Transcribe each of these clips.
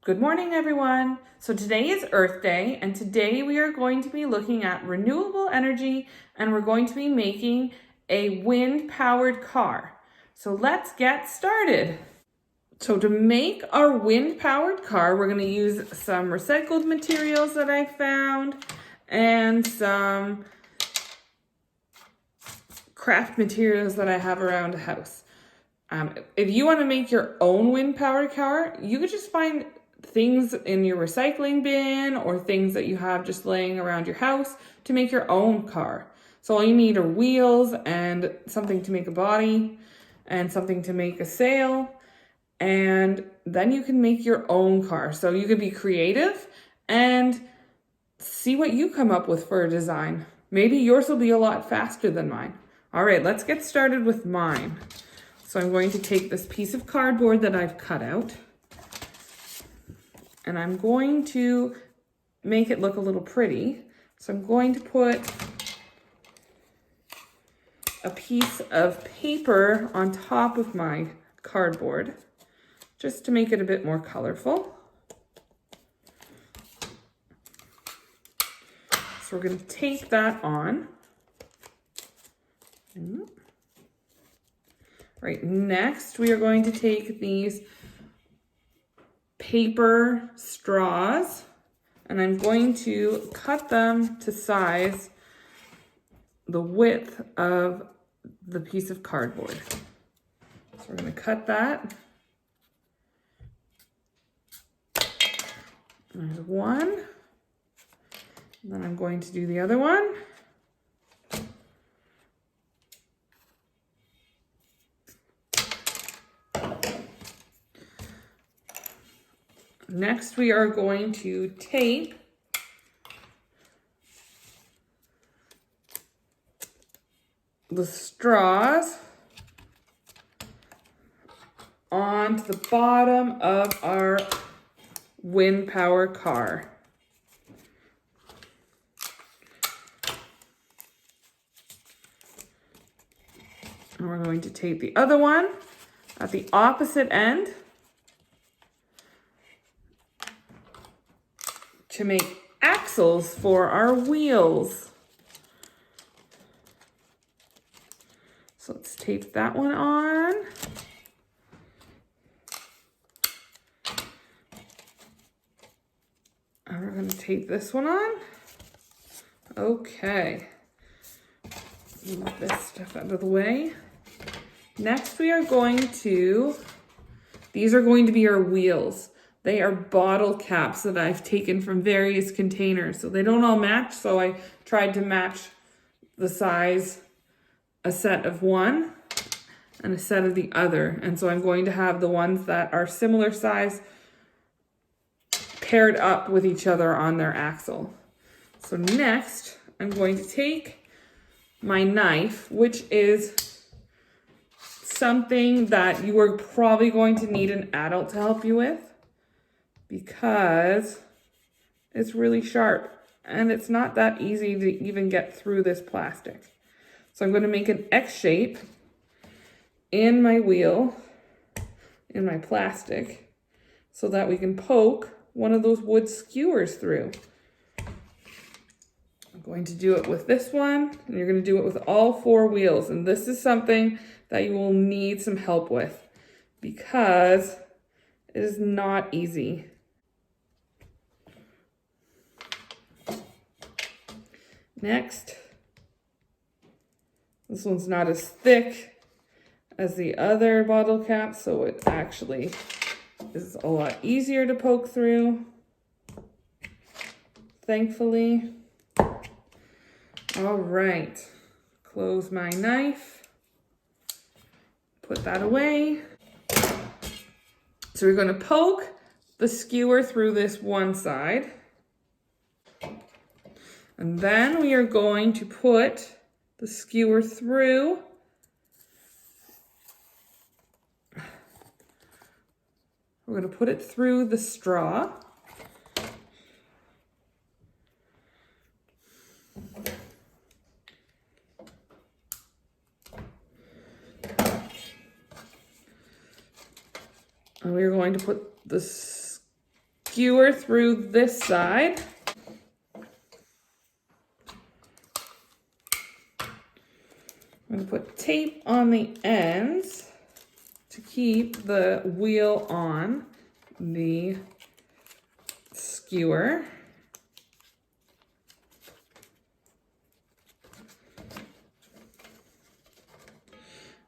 Good morning, everyone. So today is Earth Day, and today we are going to be looking at renewable energy, and we're going to be making a wind-powered car. So let's get started. So to make our wind-powered car, we're going to use some recycled materials that I found and some craft materials that I have around the house. If you want to make your own wind-powered car, you could just find things in your recycling bin or things that you have just laying around your house to make your own car. So all you need are wheels and something to make a body and something to make a sail, and then you can make your own car. So you could be creative and see what you come up with for a design. Maybe yours will be a lot faster than mine. All right, let's get started with mine. So I'm going to take this piece of cardboard that I've cut out, and I'm going to make it look a little pretty. So I'm going to put a piece of paper on top of my cardboard, just to make it a bit more colorful. So we're going to tape that on. Right, next we are going to take these paper straws, and I'm going to cut them to size the width of the piece of cardboard. So we're going to cut that. There's one. And then I'm going to do the other one. Next, we are going to tape the straws onto the bottom of our wind power car. And we're going to tape the other one at the opposite end to make axles for our wheels. So let's tape that one on. And we're going to tape this one on. Okay. Move this stuff out of the way. Next, we are going to, these are going to be our wheels. They are bottle caps that I've taken from various containers. So they don't all match, so I tried to match the size, a set of one and a set of the other. And so I'm going to have the ones that are similar size paired up with each other on their axle. So next, I'm going to take my knife, which is something that you are probably going to need an adult to help you with, because it's really sharp and it's not that easy to even get through this plastic. So I'm going to make an X shape in my wheel, in my plastic, so that we can poke one of those wood skewers through. I'm going to do it with this one, and you're going to do it with all four wheels. And this is something that you will need some help with, because it is not easy. Next, this one's not as thick as the other bottle cap, so it actually is a lot easier to poke through, thankfully. All right, close my knife, put that away. So we're going to poke the skewer through this one side. And then we are going to put the skewer through we're going to put it through the straw. And we're going to put the skewer through this side. I'm going to put tape on the ends to keep the wheel on the skewer.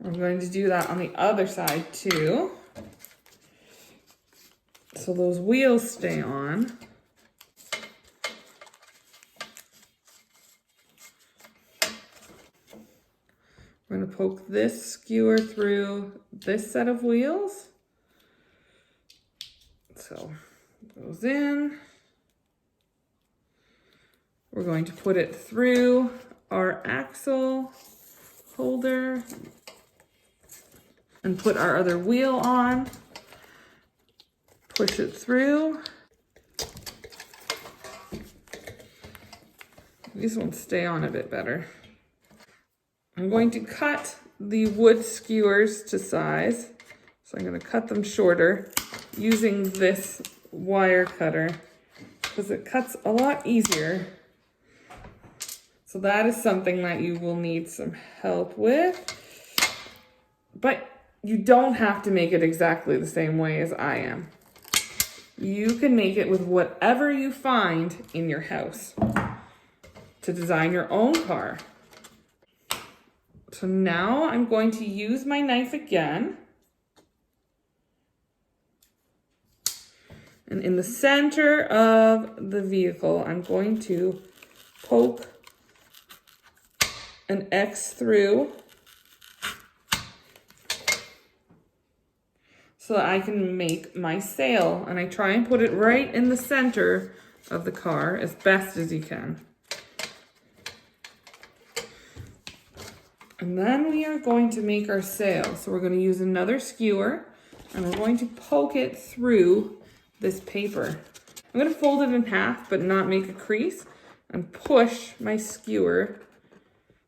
We're going to do that on the other side too, so those wheels stay on. We're going to poke this skewer through this set of wheels. So it goes in. We're going to put it through our axle holder and put our other wheel on. Push it through. These ones stay on a bit better. I'm going to cut the wood skewers to size. So I'm going to cut them shorter using this wire cutter because it cuts a lot easier. So that is something that you will need some help with. But you don't have to make it exactly the same way as I am. You can make it with whatever you find in your house to design your own car. So now I'm going to use my knife again. And in the center of the vehicle, I'm going to poke an X through so that I can make my sail. And I try and put it right in the center of the car as best as you can. And then we are going to make our sail. So we're going to use another skewer and we're going to poke it through this paper. I'm going to fold it in half but not make a crease and push my skewer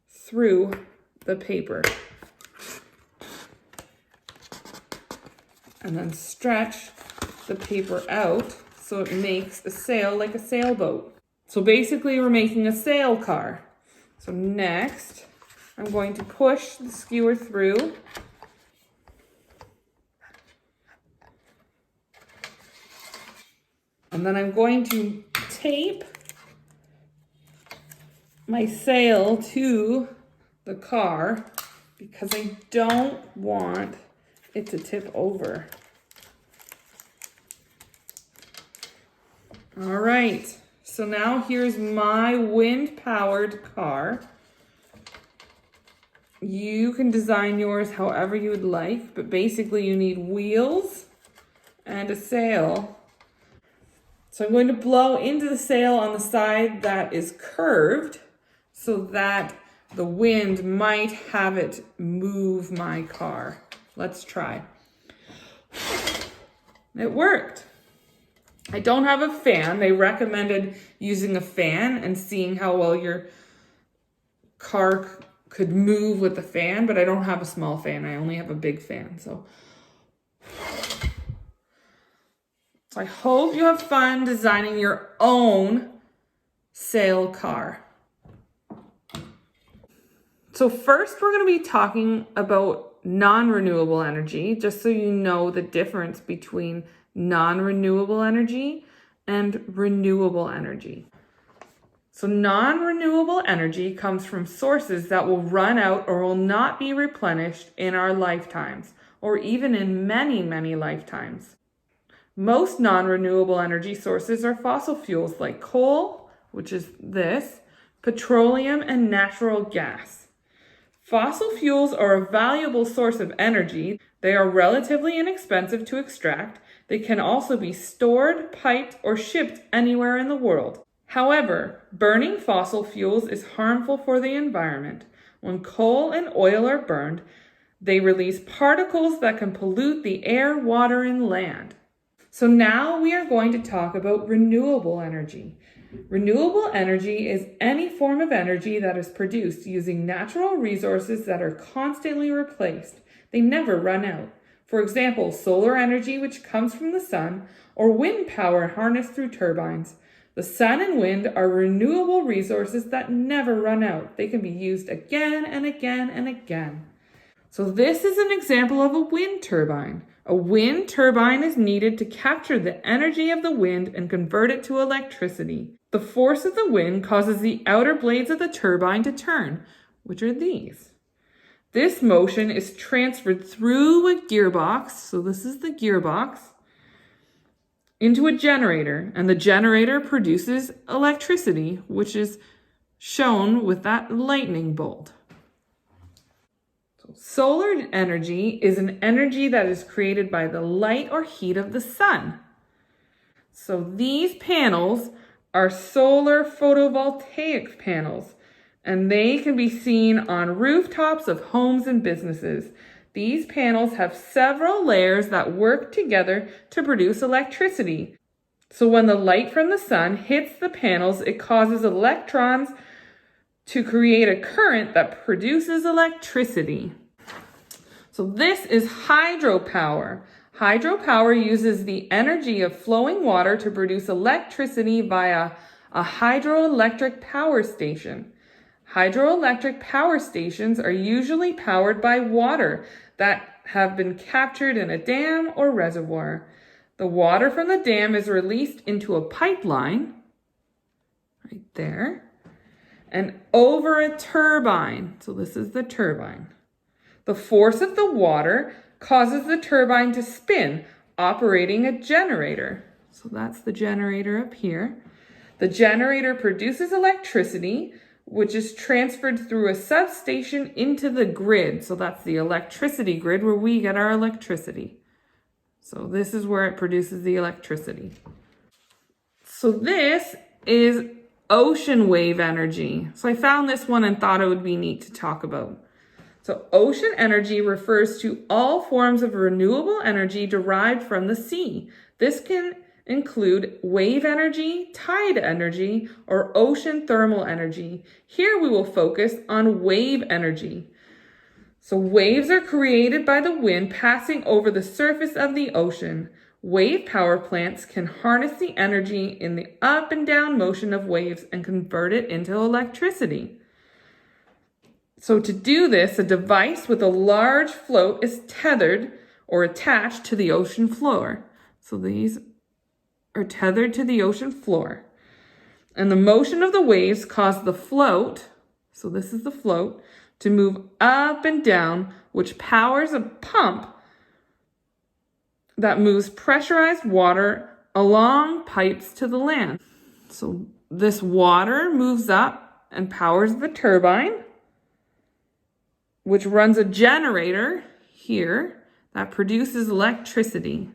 through the paper. And then stretch the paper out so it makes a sail like a sailboat. So basically we're making a sail car. So next, I'm going to push the skewer through. And then I'm going to tape my sail to the car because I don't want it to tip over. All right, so now here's my wind-powered car. You can design yours however you would like, but basically you need wheels and a sail. So I'm going to blow into the sail on the side that is curved so that the wind might have it move my car. Let's try. It worked. I don't have a fan. They recommended using a fan and seeing how well your car could move with the fan, but I don't have a small fan. I only have a big fan. So I hope you have fun designing your own sail car. So first we're going to be talking about non-renewable energy, just so you know the difference between non-renewable energy and renewable energy. So non-renewable energy comes from sources that will run out or will not be replenished in our lifetimes, or even in many, many lifetimes. Most non-renewable energy sources are fossil fuels like coal, which is this, petroleum, and natural gas. Fossil fuels are a valuable source of energy. They are relatively inexpensive to extract. They can also be stored, piped, or shipped anywhere in the world. However, burning fossil fuels is harmful for the environment. When coal and oil are burned, they release particles that can pollute the air, water, and land. So now we are going to talk about renewable energy. Renewable energy is any form of energy that is produced using natural resources that are constantly replaced. They never run out. For example, solar energy, which comes from the sun, or wind power harnessed through turbines. The sun and wind are renewable resources that never run out. They can be used again and again and again. So this is an example of a wind turbine. A wind turbine is needed to capture the energy of the wind and convert it to electricity. The force of the wind causes the outer blades of the turbine to turn, which are these. This motion is transferred through a gearbox, so this is the gearbox, into a generator, and the generator produces electricity, which is shown with that lightning bolt. Solar energy is an energy that is created by the light or heat of the sun. So these panels are solar photovoltaic panels, and they can be seen on rooftops of homes and businesses. These panels have several layers that work together to produce electricity. So when the light from the sun hits the panels, it causes electrons to create a current that produces electricity. So this is hydropower. Hydropower uses the energy of flowing water to produce electricity via a hydroelectric power station. Hydroelectric power stations are usually powered by water that have been captured in a dam or reservoir. The water from the dam is released into a pipeline, right there, and over a turbine. So this is the turbine. The force of the water causes the turbine to spin, operating a generator. So that's the generator up here. The generator produces electricity, which is transferred through a substation into the grid. So that's the electricity grid where we get our electricity. So this is where it produces the electricity. So this is ocean wave energy. So I found this one and thought it would be neat to talk about. So ocean energy refers to all forms of renewable energy derived from the sea. This can include wave energy, tide energy, or ocean thermal energy. Here we will focus on wave energy. So waves are created by the wind passing over the surface of the ocean. Wave power plants can harness the energy in the up and down motion of waves and convert it into electricity. So to do this, a device with a large float is tethered or attached to the ocean floor. So these are tethered to the ocean floor. And the motion of the waves cause the float, so this is the float, to move up and down, which powers a pump that moves pressurized water along pipes to the land. So this water moves up and powers the turbine, which runs a generator here that produces electricity.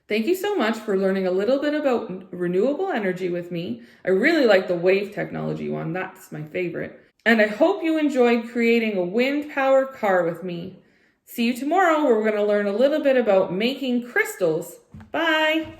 Thank you so much for learning a little bit about renewable energy with me. I really like the wave technology one. That's my favorite. And I hope you enjoyed creating a wind power car with me. See you tomorrow where we're going to learn a little bit about making crystals. Bye.